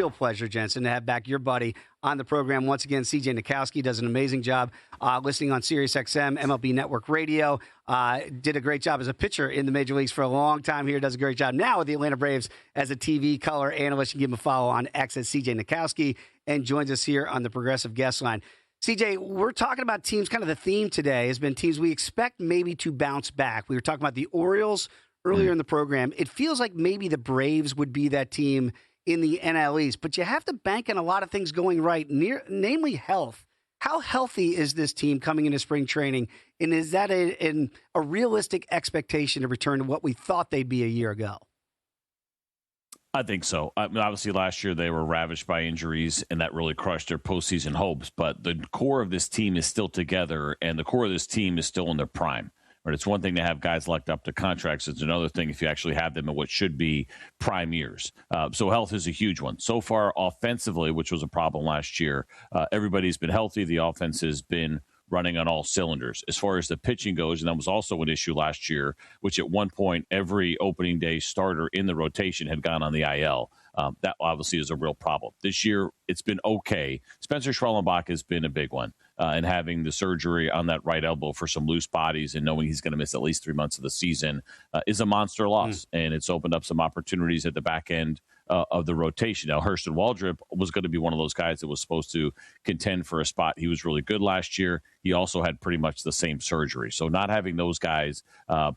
real pleasure, Jensen, to have back your buddy on the program. Once again, CJ Nitkowski does an amazing job listening on SiriusXM, MLB Network Radio. Did a great job as a pitcher in the major leagues for a long time here. Does a great job now with the Atlanta Braves as a TV color analyst. You can give him a follow on X at CJ Nitkowski, and joins us here on the Progressive Guest Line. CJ, we're talking about teams. Kind of the theme today has been teams we expect maybe to bounce back. We were talking about the Orioles earlier in the program. It feels like maybe the Braves would be that team in the NL East, but you have to bank on a lot of things going right, namely health. How healthy is this team coming into spring training, and is that a realistic expectation to return to what we thought they'd be a year ago? I think so. I mean, obviously, last year they were ravaged by injuries, and that really crushed their postseason hopes. But the core of this team is still together, and the core of this team is still in their prime. Right? It's one thing to have guys locked up to contracts. It's another thing if you actually have them in what should be prime years. So health is a huge one. So far, offensively, which was a problem last year, everybody's been healthy. The offense has been running on all cylinders. As far as the pitching goes, and that was also an issue last year, which at one point every opening day starter in the rotation had gone on the IL. That obviously is a real problem. This year, it's been okay. Spencer Schwellenbach has been a big one, and having the surgery on that right elbow for some loose bodies and knowing he's going to miss at least 3 months of the season is a monster loss, and it's opened up some opportunities at the back end of the rotation. Now, Hurston Waldrop was going to be one of those guys that was supposed to contend for a spot. He was really good last year. He also had pretty much the same surgery. So not having those guys,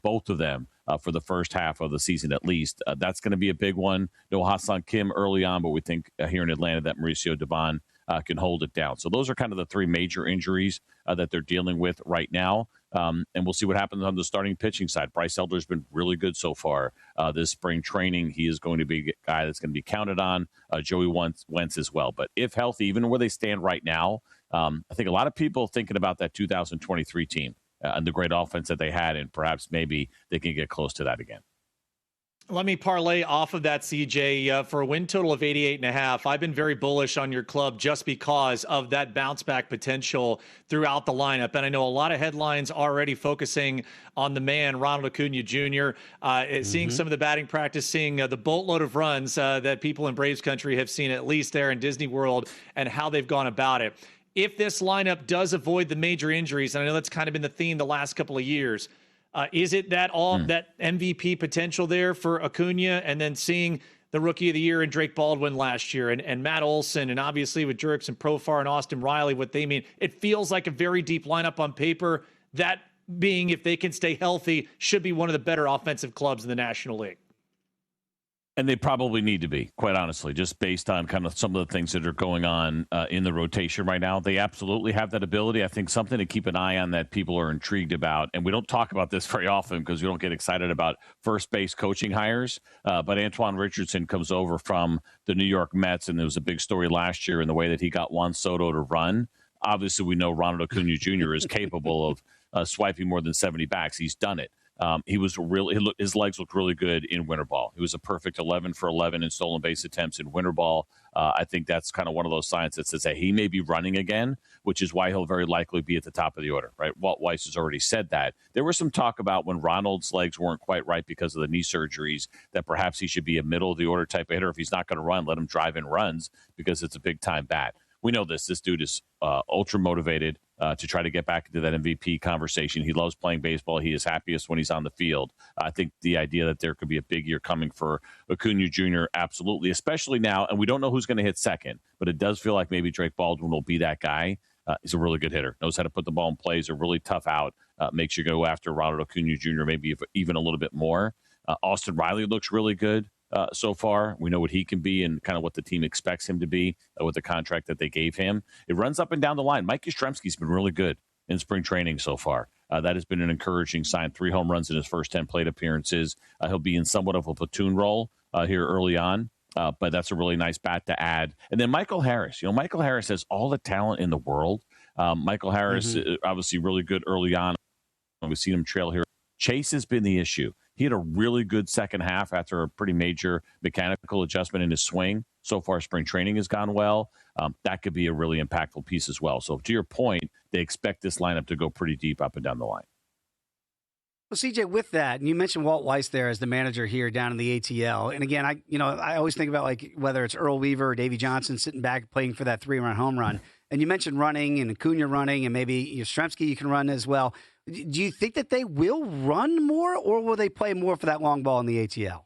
both of them, for the first half of the season at least, that's going to be a big one. No Ha-Seong Kim early on, but we think here in Atlanta that Mauricio Dubon can hold it down. So those are kind of the three major injuries that they're dealing with right now. And we'll see what happens on the starting pitching side. Bryce Elder's been really good so far this spring training. He is going to be a guy that's going to be counted on. Joey Wentz as well. But if healthy, even where they stand right now, I think a lot of people thinking about that 2023 team and the great offense that they had, and perhaps maybe they can get close to that again. Let me parlay off of that, CJ, for a win total of 88.5. I've been very bullish on your club just because of that bounce back potential throughout the lineup. And I know a lot of headlines already focusing on the man, Ronald Acuna Jr., seeing some of the batting practice, seeing the boatload of runs that people in Braves country have seen, at least there in Disney World, and how they've gone about it. If this lineup does avoid the major injuries, and I know that's kind of been the theme the last couple of years, is it that that MVP potential there for Acuna, and then seeing the Rookie of the Year in Drake Baldwin last year, and Matt Olson, and obviously with Jurickson Profar and Austin Riley, what they mean? It feels like a very deep lineup on paper. That being, if they can stay healthy, should be one of the better offensive clubs in the National League. And they probably need to be, quite honestly, just based on kind of some of the things that are going on in the rotation right now. They absolutely have that ability. I think something to keep an eye on that people are intrigued about, and we don't talk about this very often because we don't get excited about first base coaching hires, but Antoine Richardson comes over from the New York Mets, and there was a big story last year in the way that he got Juan Soto to run. Obviously, we know Ronald Acuna Jr. is capable of swiping more than 70 backs. He's done it. His legs looked really good in winter ball. He was a perfect 11 for 11 in stolen base attempts in winter ball. I think that's kind of one of those signs that says that he may be running again, which is why he'll very likely be at the top of the order, right? Walt Weiss has already said that. There was some talk about when Ronald's legs weren't quite right because of the knee surgeries that perhaps he should be a middle of the order type of hitter. If he's not going to run, let him drive in runs because it's a big time bat. We know this. This dude is ultra motivated to try to get back into that MVP conversation. He loves playing baseball. He is happiest when he's on the field. I think the idea that there could be a big year coming for Acuna Jr., absolutely, especially now. And we don't know who's going to hit second, but it does feel like maybe Drake Baldwin will be that guy. He's a really good hitter, knows how to put the ball in play. He's a really tough out, makes you go after Ronald Acuna Jr. maybe even a little bit more. Austin Riley looks really good. So far, we know what he can be and kind of what the team expects him to be with the contract that they gave him. It runs up and down the line. Mike Yastrzemski's been really good in spring training so far. That has been an encouraging sign. 3 home runs in his first 10 plate appearances. He'll be in somewhat of a platoon role here early on, but that's a really nice bat to add. And then Michael Harris. Michael Harris has all the talent in the world. Michael Harris, obviously really good early on. We've seen him trail here. Chase has been the issue. He had a really good second half after a pretty major mechanical adjustment in his swing. So far, spring training has gone well. That could be a really impactful piece as well. So to your point, they expect this lineup to go pretty deep up and down the line. Well, CJ, with that, and you mentioned Walt Weiss there as the manager here down in the ATL. And again, I always think about like whether it's Earl Weaver or Davey Johnson sitting back playing for that 3-run home run. And you mentioned running and Acuna running, and maybe Yastrzemski you can run as well. Do you think that they will run more, or will they play more for that long ball in the ATL?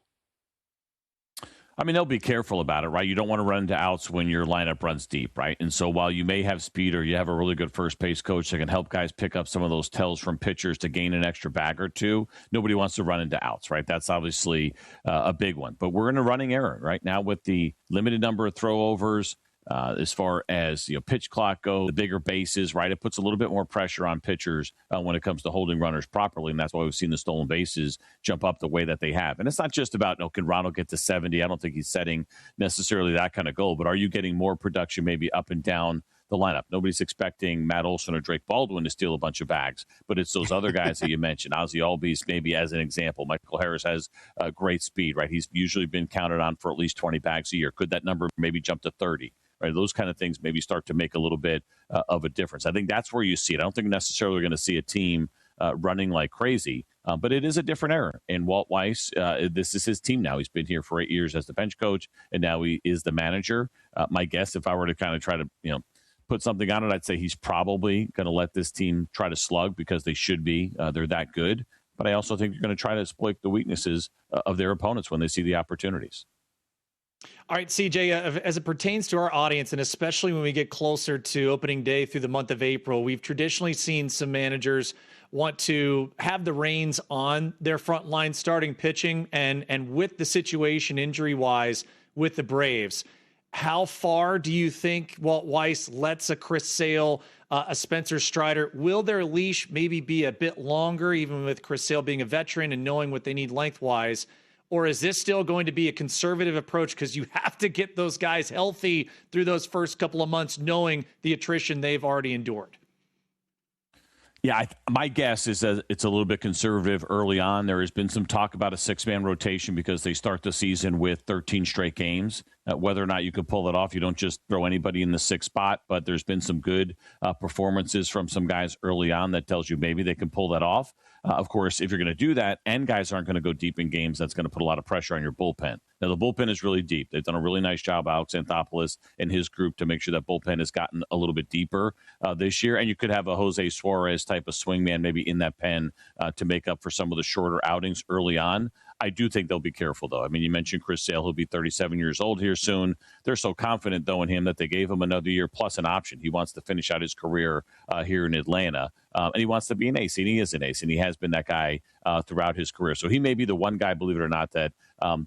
I mean, they'll be careful about it, right? You don't want to run into outs when your lineup runs deep, right? And so while you may have speed or you have a really good first base coach that can help guys pick up some of those tells from pitchers to gain an extra bag or two, nobody wants to run into outs, right? That's obviously a big one. But we're in a running era right now with the limited number of throwovers. As far as pitch clock go, the bigger bases, right? It puts a little bit more pressure on pitchers when it comes to holding runners properly, and that's why we've seen the stolen bases jump up the way that they have. And it's not just about can Ronald get to 70? I don't think he's setting necessarily that kind of goal, but are you getting more production maybe up and down the lineup? Nobody's expecting Matt Olson or Drake Baldwin to steal a bunch of bags, but it's those other guys that you mentioned. Ozzie Albies, maybe as an example. Michael Harris has great speed, right? He's usually been counted on for at least 20 bags a year. Could that number maybe jump to 30? Right, those kind of things maybe start to make a little bit of a difference. I think that's where you see it. I don't think necessarily we're going to see a team running like crazy, but it is a different era. And Walt Weiss, this is his team now. He's been here for 8 years as the bench coach, and now he is the manager. My guess, if I were to kind of try to put something on it, I'd say he's probably going to let this team try to slug because they should be. They're that good. But I also think they're going to try to exploit the weaknesses of their opponents when they see the opportunities. All right, CJ, as it pertains to our audience, and especially when we get closer to opening day through the month of April, we've traditionally seen some managers want to have the reins on their front line starting pitching, and with the situation injury-wise with the Braves, how far do you think Walt Weiss lets a Chris Sale, a Spencer Strider? Will their leash maybe be a bit longer, even with Chris Sale being a veteran and knowing what they need lengthwise? Or is this still going to be a conservative approach because you have to get those guys healthy through those first couple of months, knowing the attrition they've already endured? Yeah, my guess is that it's a little bit conservative early on. There has been some talk about a 6-man rotation because they start the season with 13 straight games. Whether or not you could pull it off, you don't just throw anybody in the 6th spot, but there's been some good performances from some guys early on that tells you maybe they can pull that off. Of course, if you're going to do that and guys aren't going to go deep in games, that's going to put a lot of pressure on your bullpen. Now, the bullpen is really deep. They've done a really nice job, Alex Anthopoulos and his group, to make sure that bullpen has gotten a little bit deeper this year. And you could have a Jose Suarez type of swingman maybe in that pen to make up for some of the shorter outings early on. I do think they'll be careful, though. I mean, you mentioned Chris Sale, who'll be 37 years old here soon. They're so confident, though, in him that they gave him another year plus an option. He wants to finish out his career here in Atlanta, and he wants to be an ace, and he is an ace, and he has been that guy throughout his career. So he may be the one guy, believe it or not, that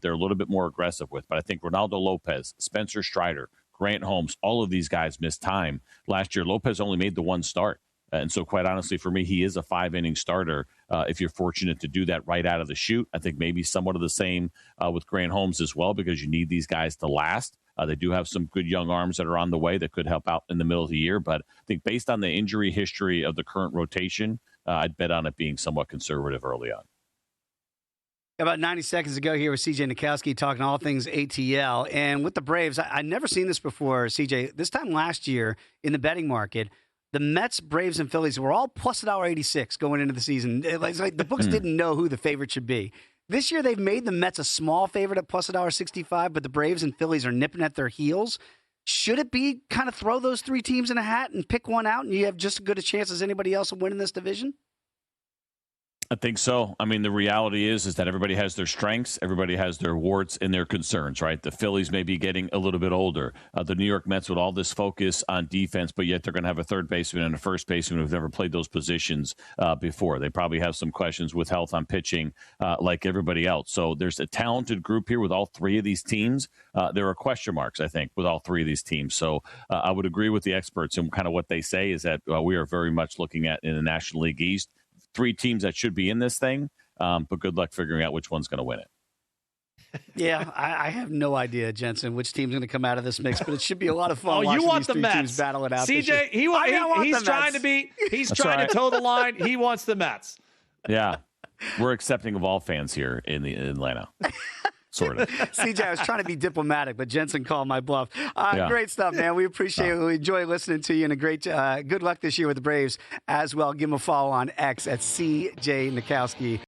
they're a little bit more aggressive with. But I think Ronaldo Lopez, Spencer Strider, Grant Holmes, all of these guys missed time last year. Lopez only made the one start. And so, quite honestly, for me, he is a 5-inning starter if you're fortunate to do that right out of the chute. I think maybe somewhat of the same with Grant Holmes as well, because you need these guys to last. They do have some good young arms that are on the way that could help out in the middle of the year. But I think based on the injury history of the current rotation, I'd bet on it being somewhat conservative early on. About 90 seconds ago here with CJ Nitkowski talking all things ATL. And with the Braves, I'd never seen this before, CJ. This time last year in the betting market, the Mets, Braves, and Phillies were all plus $1.86 going into the season. It's like the books didn't know who the favorite should be. This year, they've made the Mets a small favorite at plus $1.65, but the Braves and Phillies are nipping at their heels. Should it be kind of throw those 3 teams in a hat and pick one out, and you have just as good a chance as anybody else of winning this division? I think so. I mean, the reality is that everybody has their strengths, everybody has their warts and their concerns, right? The Phillies may be getting a little bit older. The New York Mets with all this focus on defense, but yet they're going to have a third baseman and a first baseman who've never played those positions before. They probably have some questions with health on pitching like everybody else. So there's a talented group here with all 3 of these teams. There are question marks, I think, with all 3 of these teams. So I would agree with the experts, and kind of what they say is that we are very much looking at in the National League East 3 teams that should be in this thing, but good luck figuring out which one's going to win it. Yeah, I have no idea, Jensen, which team's going to come out of this mix, but it should be a lot of fun. You want these the Mets teams battle it out. CJ, he's trying to be. He's trying to toe the line. He wants the Mets. Yeah, we're accepting of all fans here in Atlanta. Sort of. CJ, I was trying to be diplomatic, but Jensen called my bluff. Great stuff, man. We appreciate it. We enjoy listening to you, and a great good luck this year with the Braves as well. Give him a follow on X at CJ Nitkowski.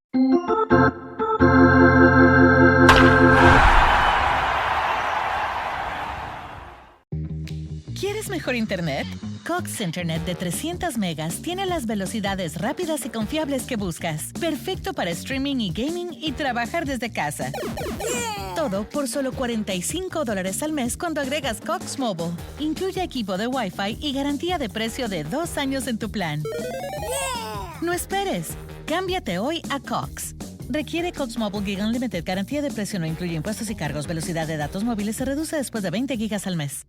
¿Quieres mejor internet? Cox Internet de 300 megas tiene las velocidades rápidas y confiables que buscas. Perfecto para streaming y gaming y trabajar desde casa. Todo por solo $45 al mes cuando agregas Cox Mobile. Incluye equipo de Wi-Fi y garantía de precio de 2 años en tu plan. No esperes. Cámbiate hoy a Cox. Requiere Cox Mobile Gig Unlimited. Garantía de precio no incluye impuestos y cargos. Velocidad de datos móviles se reduce después de 20 gigas al mes.